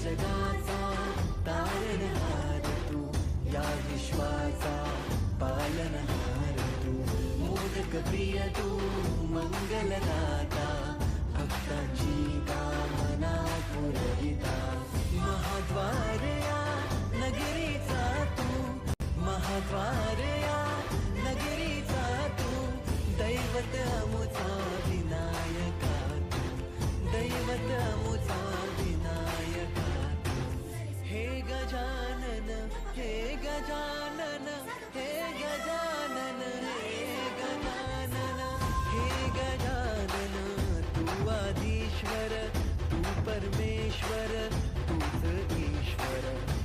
जगाचा तारणहार तू, या विश्वाचा पालनहार तू, मोदक प्रिय तू, मंगलदाता, भक्तांची कामना पुरविता, महाद्वार या नगरीचा तू, महाद्वार या नगरीचा तू, दैवत अमुचा विनायका तू, दैवत अमुचा विनायका तू, हे गजानन, हे गजानन, हे गजानन, हे गजानन, हे गजानन, तू आदिश्वर, तू परमेश्वर, तूच ईश्वर,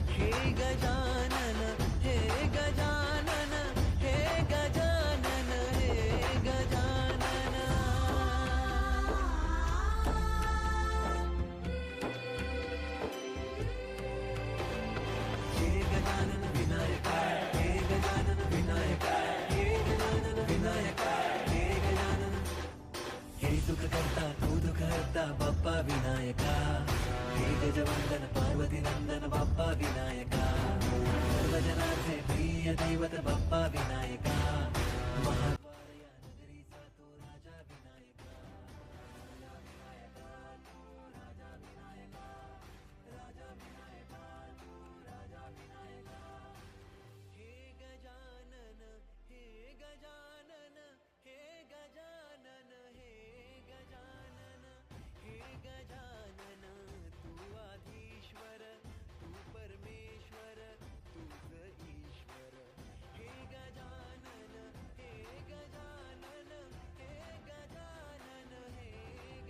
हे गजानन, हे गजानन, हे गजानन, हे गजानन. हे गजानन विनायका, हे गजानन विनायका, हे गजानन विनायका, हे गजानन. हे सुख करता तू दुःख हरता बाप्पा विनायका, हे गजवंदन पार्वती नंदन बाप्पा विनायका, सर्वजनाचे प्रिय दैवत बाप्पा विनायका, महाद्वार या नगरीचा तो राजा विनायका, राजा विनायका तू, राजा विनायका, राजा विनायका तू, राजा विनायका. हे गजानन, हे गजानन, हे गजानन, हे गजानन, हे गजानन, तू आदिश्वर, तू परमेश्वर, तूच ईश्वर, हे गजानन, हे गजानन, हे गजानन, हे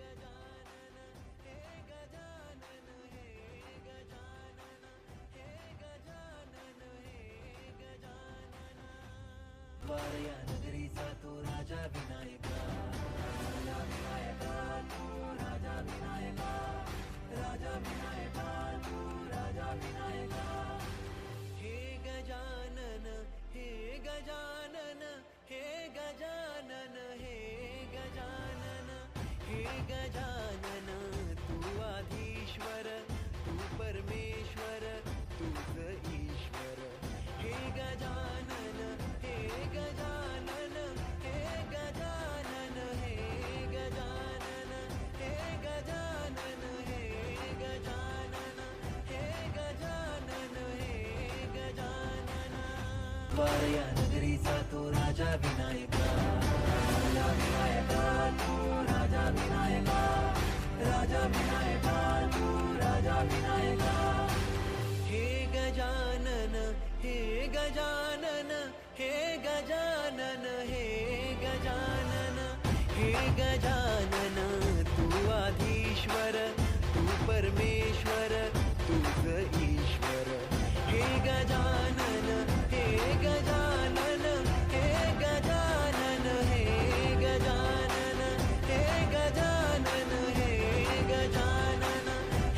गजानन, हे गजानन, हे गजानन, हे गजानन, हे गजानन. द्वार या नगरीचा तो राजा विनायका, राजा विनायका तू, राजा विनायका, राजा विनायका तू, राजा विनायका. हे गजानन, हे गजानन, हे गजानन, हे गजानन, हे गजानन, तू आदिश्वर, तू परमेश्वर, तूच ईश्वर, हे गजानन, हे गजानन, हे गजानन, हे गजानन, हे गजानन, हे गजानन, हे गजानन, हे गजानन. द्वार या नगरीचा तो राजा विनायका, राजा विनायका तू, राजा विनायका, राजा विनायका तू, राजा विनायका. हे गजानन, हे गजानन, हे गजानन, हे गजानन, हे गजानन, तू आदिश्वर, तू परमेश्वर, तूच ईश्वर, हे गजानन, हे गजानन, हे गजानन, हे गजानन, हे गजानन, हे गजानन,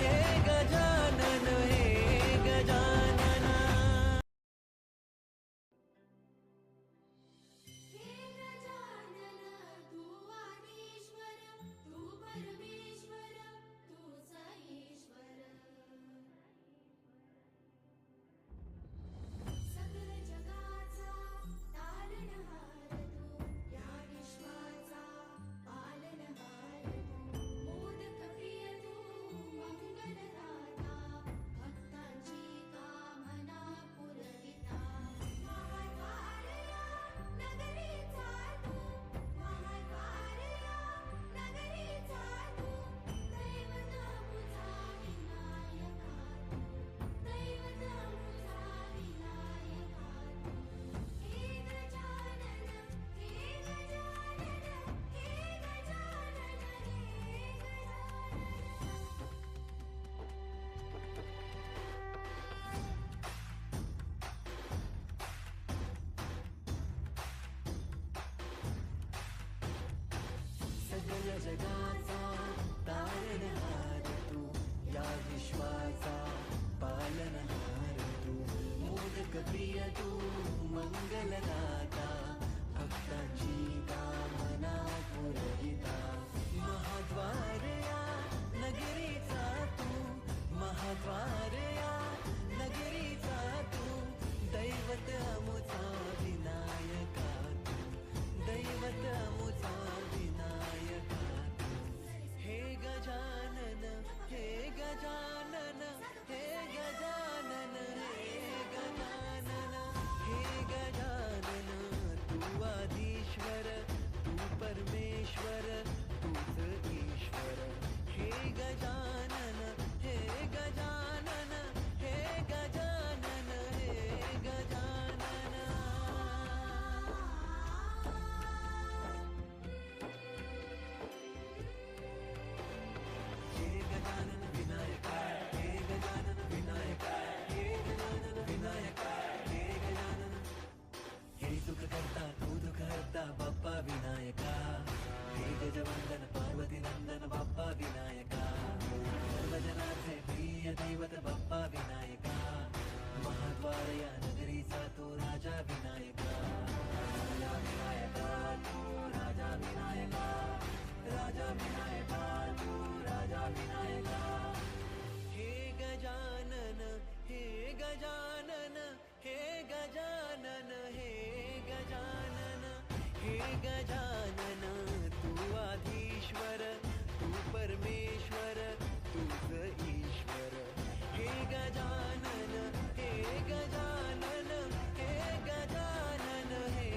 हे गजानन, हे गजानन. हे गजानन, तू आदिश्वर, तू परमेश्वर, तूच ईश्वर, सकल जगाचा तारणहार तू, या विश्वाचा पालनहार तू, मोदक प्रिय तू, मंगलदाता, भक्तांची कामना पुरविता, महाद्वार या नगरीचा तू, महाद्वार या नगरीचा तू, दैवत अमुचा विनायका तू, दैवत अमुचा विनायका तू. हे गजानन, हे गजानन, हे गजानन, हे गजानन. सगळ जगाचा तारणहार तू, या विश्वाचा पालनहार तू, मोदक प्रिय तू, मंगलदाता, भक्तांची कामना पुरविता, महाद्वार या नगरीचा तू, महाद्वार हे गजानन तू आधीश्वर तू परमेश्वर तूच ईश्वर हे गजानन हे गजानन हे गजानन हे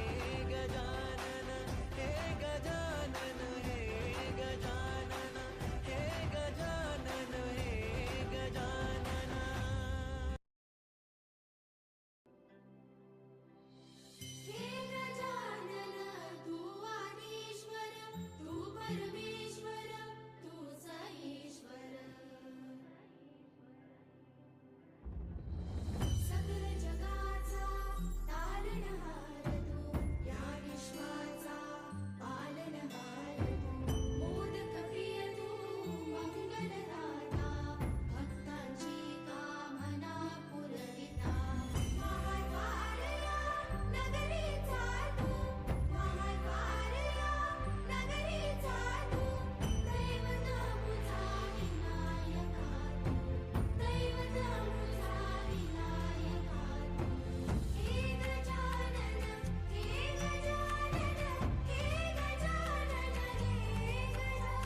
गजानन हे गजानन हे गजानन हे गजानन हे गजानन हे गजानन तू आदिश्वर तू परमेश्वर तूच ईश्वर सकल जगाचा तारणहार तू या विश्वाचा पालनहार तू मोदक प्रिय तू मंगलदाता भक्तांची कामना पुरविता महाद्वारया नगरीचा तू महाद्वारया नगरीचा तू दैवत मुझा विनायका तू दैवत मुझा विनायका तू हे गजानन हे गजानन हे गजानन हे गजानन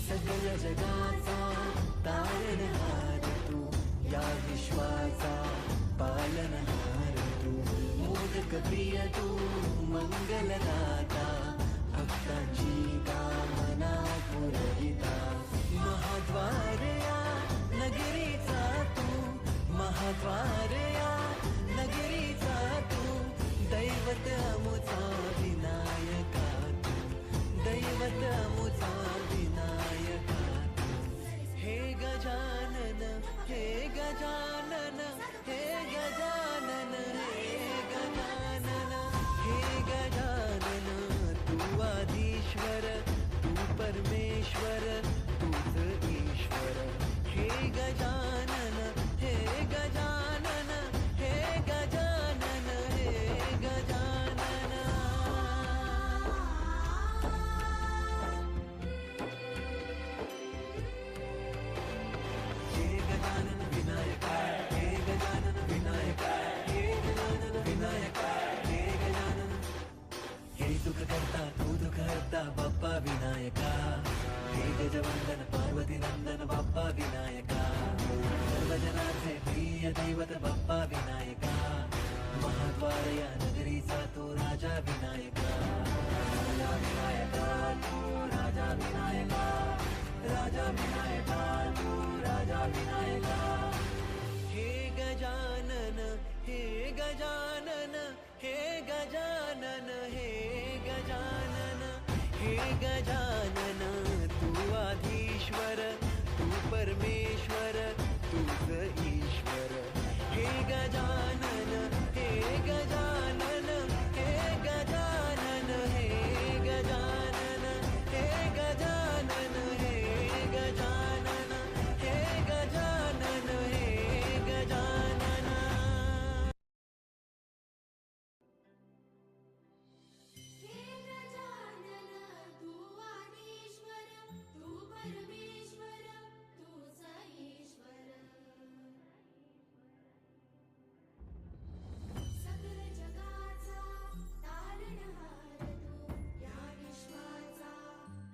सगळ जगाचा तारणहार तू या विश्वाचा पालनहार तू मोदक प्रिय तू मंगलदाता भक्तांची कामना पुरविता महाद्वारया नगरीचा तू महाद्वारया नगरीचा तू दैवत अमुचा विनायका तू दैवत अमुचा विनायका तू हे गजानन हे गजानन हे गजानन हे गजानन हे गजानन तू आधीश्वर तू परमेश्वर तूच ईश्वर हे गजानन हे गजानन हे गजानन हे गजानन हे गजानन विनायका हे गजानन विनायका हे गजानन विनायका हे गजानन हे सुख करता तू दुःख हरता बाप्पा विनायका हे गजवंदन पार्वती नंदन बाप्पा विनायका सर्व जनांचे प्रिय दैवत बाप्पा विनायका महाद्वारया नगरीचा तो राजा विनायका राजा विनायका तू राजा विनायका राजा विनायका तू राजा विनायका हे गजानन हे गजानन हे गजानन हे गजानन हे गजानन तू आधीश्वर तू परमेश्वर तूच ईश्वर हे गजानन हे गजानन हे गजानन हे गजानन हे गजानन हे गजानन हे गजानन हे गजानन हे गजानन तू आदिश्वर तू परमेश्वर तूच ईश्वर सकल जगाचा तारणहार तू या विश्वाचा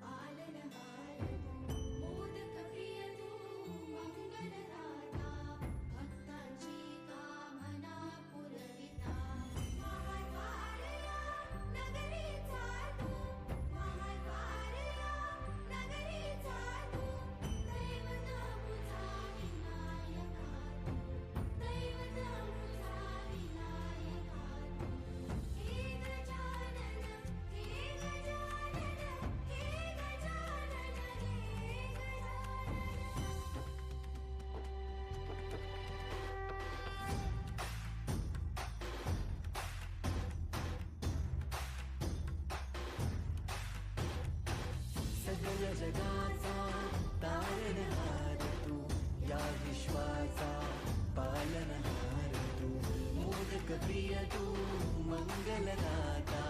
पालनहार तू मोदक प्रिय तू मंगलदाता भक्तांची कामना पुरविता महाद्वारया नगरीचा तू महाद्वारया नगरीचा तू दैवत मुझा विनायका तू दैवत मुझा विनायका तू हे गजानन हे गजानन हे गजानन हे गजानन सगळ जगाचा तारणहार तू या विश्वाचा पालनहार तू मोदक प्रिय तू मंगलदाता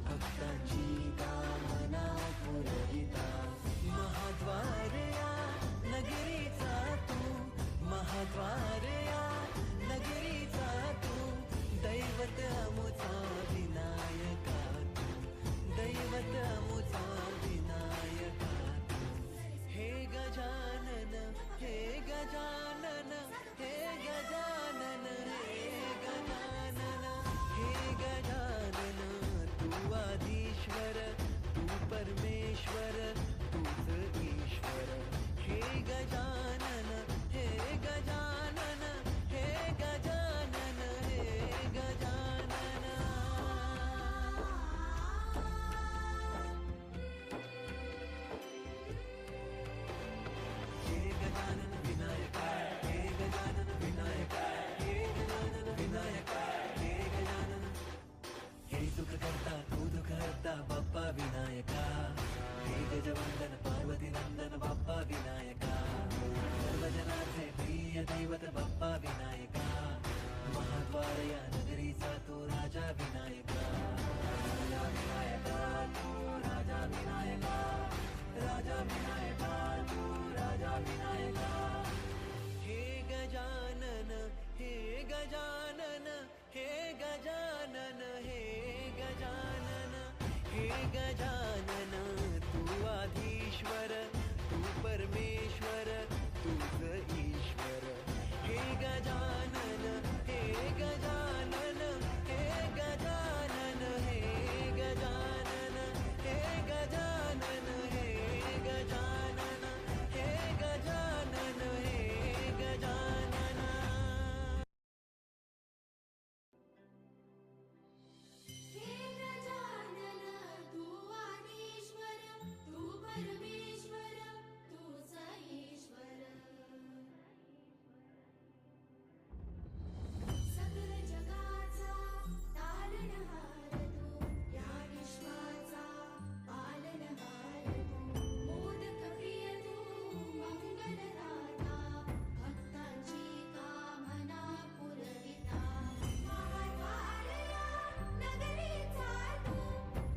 भक्तांची कामना पुरविता गजानन तू आधीश्वर तू परमेश्वर तूच ईश्वर हे गजानन हे गजानन हे गजानन हे गजानन हे गजानन हे गजानन हे गजानन हे गजानन हे गजानन तू आदिश्वर तू परमेश्वर तूच ईश्वर सकल जगाचा तारणहार तू या विश्वाचा पालनहार तू मोदक प्रिय तू मंगलदाता भक्तांची कामना पुरविता महाद्वारया नगरीचा तू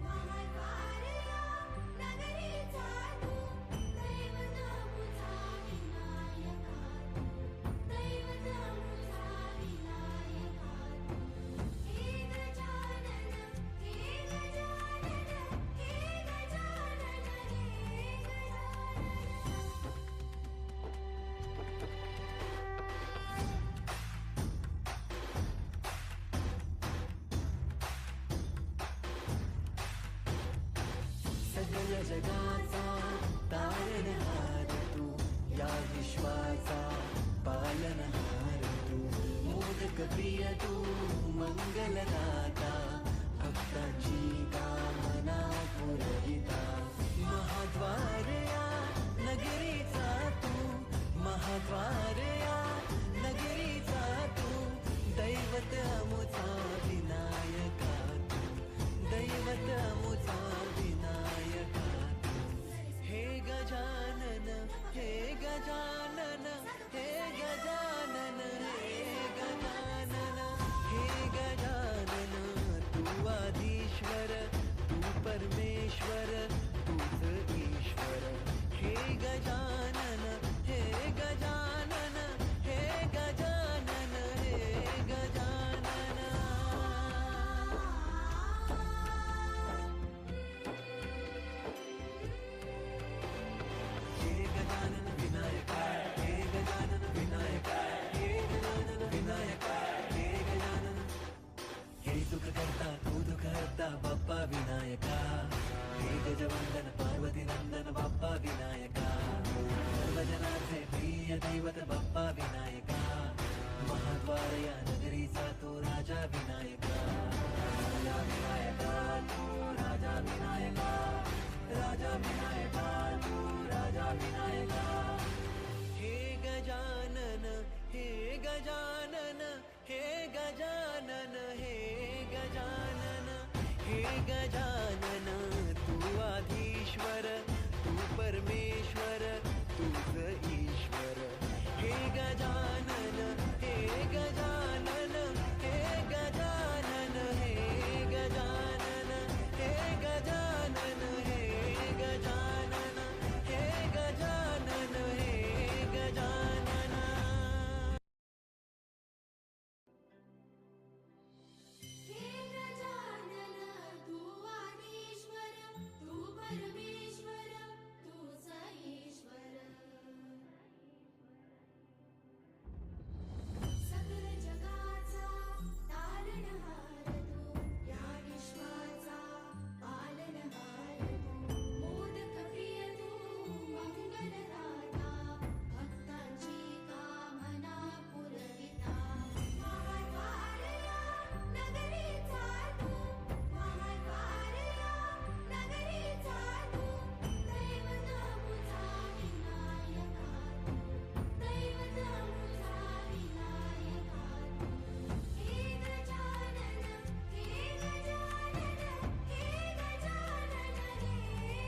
महाद्वारया नगरीचा तू दैवत मुझा विनायका तू दैवत मुझा विनायका तू हे गजानन हे गजानन हे गजानन हे गजानन सकल जगाचा तारणहार तू या विश्वाचा पालनहार तू मोदक प्रिय तू मंगलदाता भक्तांची कामना पुरविता महाद्वारया नगरीचा तू महाद्वारया नगरीचा तू दैवत अमुचा विनायका तू दैवत अमुचा विनायका तू हे गजानन हे गजानन हे गजानन हे गजानन हे गजानन तू आधीश्वर तू परमेश्वर तूच ईश्वर हे गजानन हे गजानन हे गजानन हे गजानन हे गजानन विनायका हे गजानन विनायका हे गजानन विनायका हे गजानन हे सुख करता तू दुःख हरता बाप्पा विनायका हे गजवंदन पार्वती नंदन बाप्पा विनायका सर्वजनांचे प्रिय दैवत बाप्पा विनायका महाद्वारया नगरीचा तो राजा विनायका राजा विनायका तू राजा विनायका राजा विनायका तू राजा विनायका हे गजानन हे गजानन हे गजानन हे गजानन हे गजानन तू आधीश्वर तू परमेश्वर तूच ईश्वर हे गजानन हे गजानन हे गजानन हे गजानन हे गजानन हे गजानन हे गजानन हे गजानन हे गजानन तू आदिश्वर तू परमेश्वर तूच ईश्वर सकल जगाचा तारणहार तू या विश्वाचा पालनहार तू मोदक प्रिय तू मंगलदाता भक्तांची कामना पुरविता महाद्वारया नगरीचा तू महाद्वारया नगरीचा तू दैवत मुझा विनायका तू दैवत मुझा विनायका तू हे गजानन हे गजानन हे गजानन हे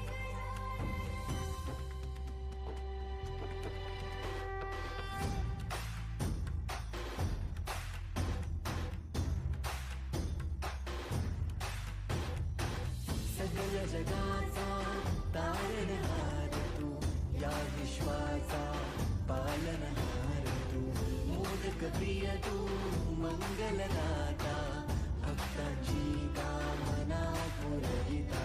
सकल जगाचा तारणहार तू या विश्वाचा पालनहार तू मोदक प्रिय तू मंगलदाता भक्तांची कामना पुरविता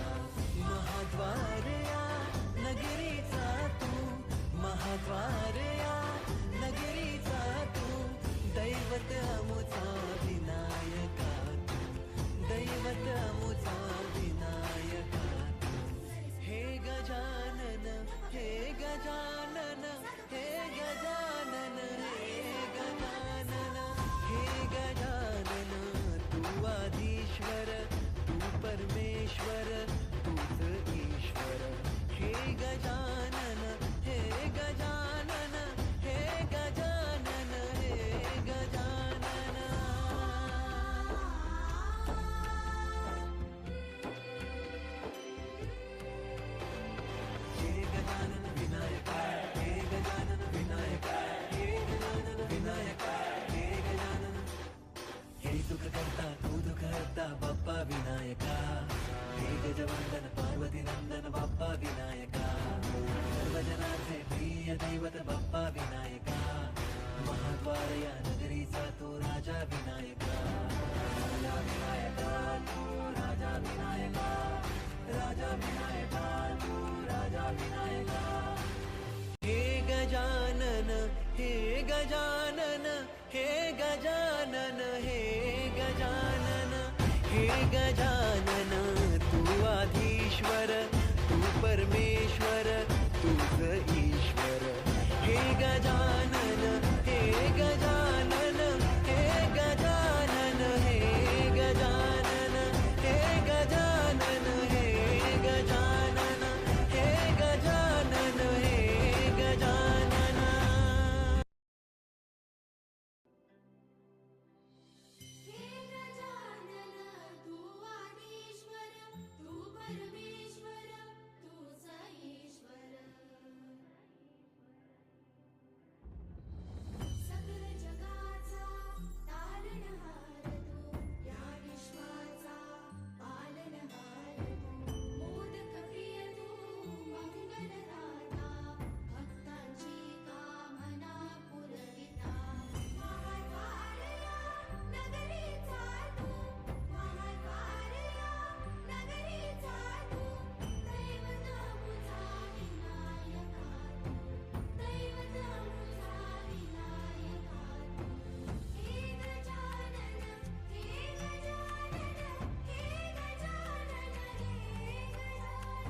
प्रिय दैवत बाप्पा विनायका, महाद्वार या नगरीचा तो राजा विनायका. राजा विनायका तू राजा विनायका, राजा विनायका तू राजा विनायका. हे गजानन हे गजानन हे गजानन हे गजानन हे गजानन, तू आधीश्वर तू परमेश्वर तूच ईश्वर. हे गजानन हे गजानन हे गजानन हे गजानन हे गजानन हे गजानन हे गजानन हे गजानन. हे गजानन तू आदिश्वर तू परमेश्वर तूच ईश्वर. सकल जगाचा तारणहार तू, या विश्वाचा पालनहार तू. मोदक प्रिय तू मंगलदाता, भक्तांची कामना पुरविता. महाद्वार या नगरीचा तू, महाद्वार या नगरीचा तू. दैवत मुझा विनायका तू, दैवत मुझा विनायका तू. हे गजानन हे गजानन हे गजानन हे गजानन.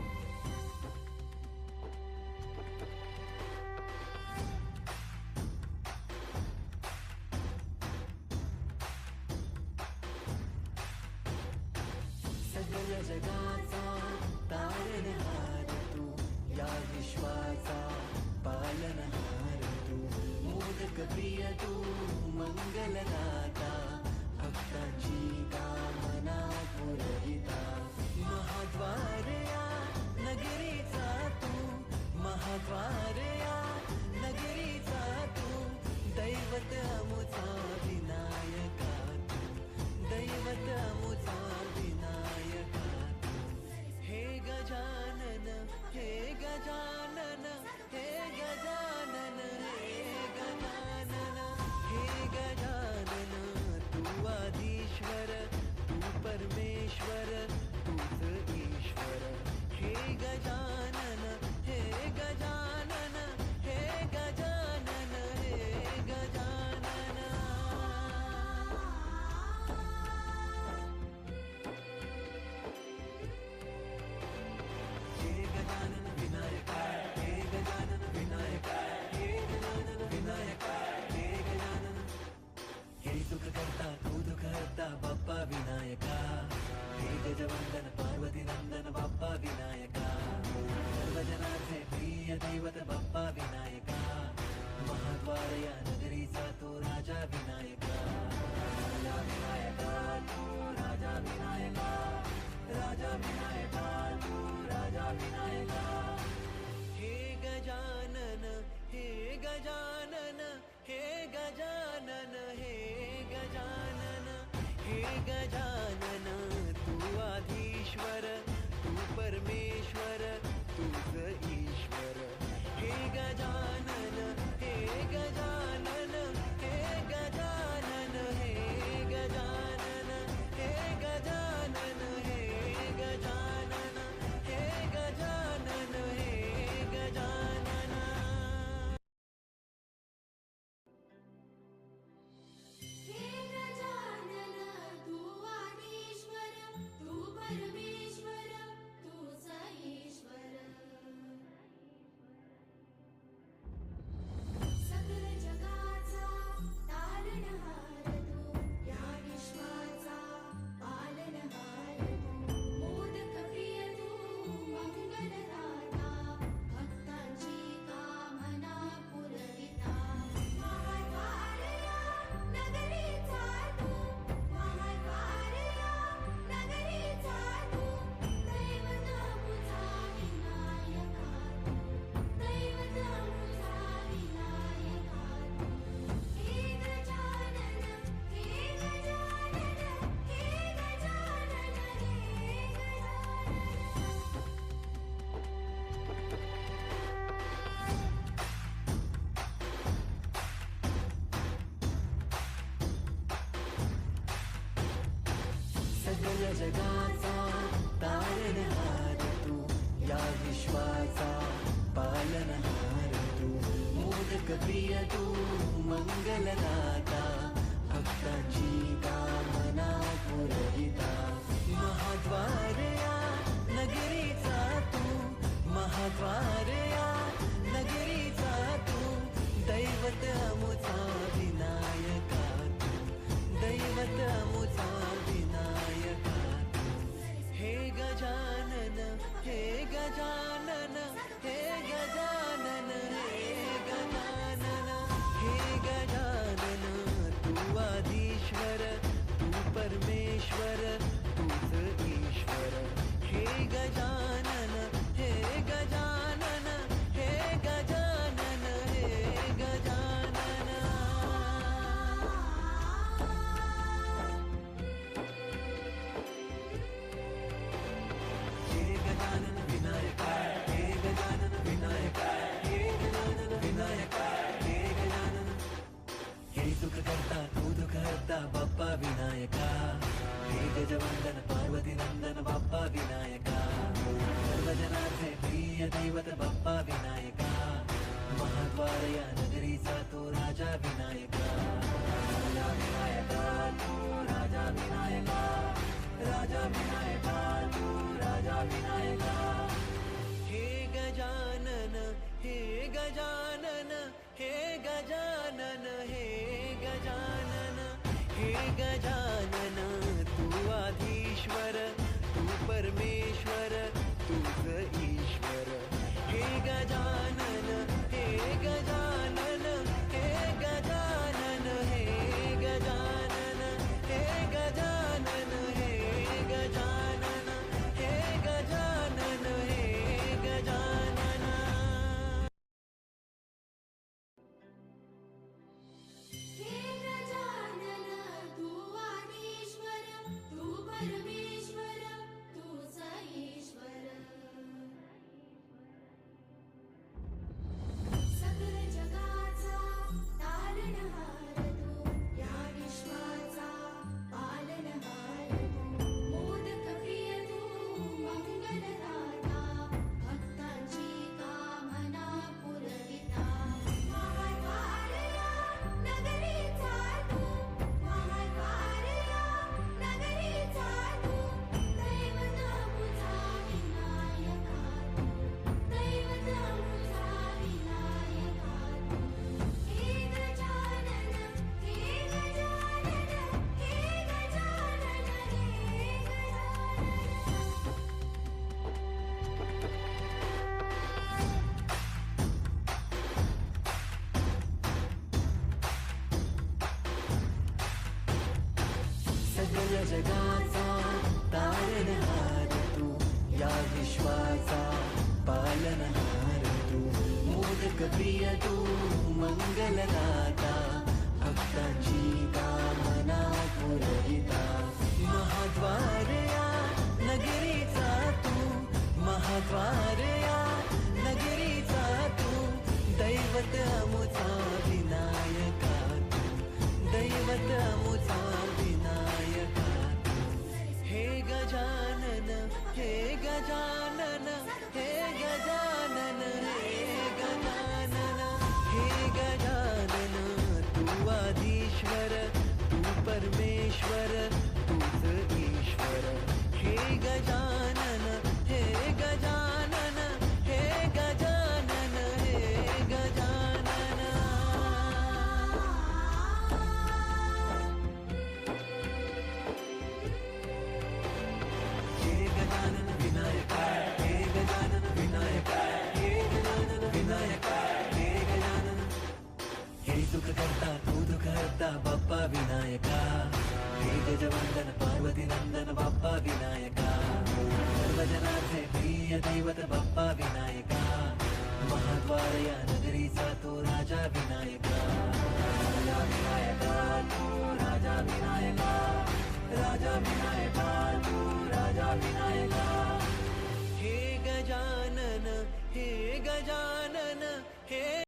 सगळ जगाचा तारणहार तू, या विश्वाचा पालनहार तू. मोदक प्रिय तू मंगलदाता, भक्तांची कामना पुरविता. महाद्वार या नगरीचा तू, महाद्वार या नगरीचा तू. दैवत अमुचा विनायका तू, दैवत अमुचा विनायका तू. हे गजानन हे गजानन हे गजानन हे गजानन हे गजानन, तू आधीश्वर तू परमेश्वर तूच ईश्वर. हे गजानन हे गजानन हे गजानन हे गजानन. हे गजानन विनायका हे गजानन विनायका हे गजानन विनायका हे गजानन. हे सुख करता तू दुःख हरता बाप्पा विनायका. हे गजवंदन पार्वती नंदन बाप्पा विनायका. सर्वजनांचे प्रिय दैवत बाप्पा विनायका. महाद्वार या नगरीचा तो राजा विनायका. राजा विनायका तू राजा विनायका, राजा विनायका तू राजा विनायका. हे गजानन हे गजानन हे गजानन हे गजानन हे गजानन, तू आधीश्वर तू परमेश्वर तूच ईश्वर. हे गजानन हे गजानन हे गजानन हे गजानन हे गजानन हे गजानन हे गजानन हे गजानन. हे गजानन तू आदिश्वर तू परमेश्वर तूच ईश्वर. सकल सगळ्या जगाचा तारणहार तू, या विश्वाचा पालनहार तू, मोदक प्रिय तू मंगलदाता, भक्तांची कामना पुरविता, महाद्वार या नगरीचा तू, महाद्वार या नगरीचा तू, दैवत अमुचा विनायका तू, दैवत अमुचा विनायका तू, हे गजानन हे गजानन हे गजानन हे गजानन हे गजानन, तू आधीश्वर तू परमेश्वर तूच ईश्वर, हे गजानन हे गजानन हे गजानन हे गजानन. हे गजानन विनायका, हे गजानन विनायका, हे गजानन विनायका, हे गजानन. हे सुख करता तू दुःख हरता बाप्पा विनायका, हे गजवंदन पार्वती नंदन बाप्पा विनायका, सर्वजनाचे प्रिय दैवत बाप्पा विनायका, महाद्वार या नगरीचा तो राजा विनायका, राजा विनायका तू राजा विनायका, राजा विनायका तू राजा विनायका. हे गजानन हे गजानन हे गजानन हे गजानन हे गजानन, तू आधीश्वर तू परमेश्वर तूच ईश्वर, हे गजानन हे गजानन हे गजानन हे गजानन हे गजानन हे गजानन हे गजानन हे गजानन. हे गजानन तू आदिश्वर तू परमेश्वर तूच ईश्वर, सकल जगाचा तारणहार तू, या विश्वाचा पालनहार तू, मोदक प्रिय तू मंगलदाता, भक्तांची कामना पुरविता, महाद्वार या नगरीचा तू, महाद्वार या नगरीचा तू, दैवत अमुचा विनायका तू, दैवत अमुचा विनायका तू, हे गजानन हे गजानन हे गजानन हे गजानन. सगळ्या जगाचा तारणहार तू, या विश्वाचा पालनहार तू, मोदक प्रिय तू मंगलदाता, भक्तांची कामना पुरविता, महाद्वार या नगरीचा तू, महाद्वार या नगरीचा तू, दैवत अमुचा विनायका तू, दैवत अमुचा विनायका तू, हे गजानन हे गजानन हे गजानन हे गजानन हे गजानन, तू आधीश्वर तू परमेश्वर तूच ईश्वर, हे गजानन हे गजानन हे गजानन हे गजानन. हे गजानन विनायका, हे गजानन विनायका, हे गजानन विनायका, हे गजानन. हे सुख करता तू दुःख हरता बाप्पा विनायका, हे गजवंदन पार्वती नंदन बाप्पा विनायका, सर्वजनाचे प्रिय दैवत बाप्पा विनायका, महाद्वार या नगरीचा तो राजा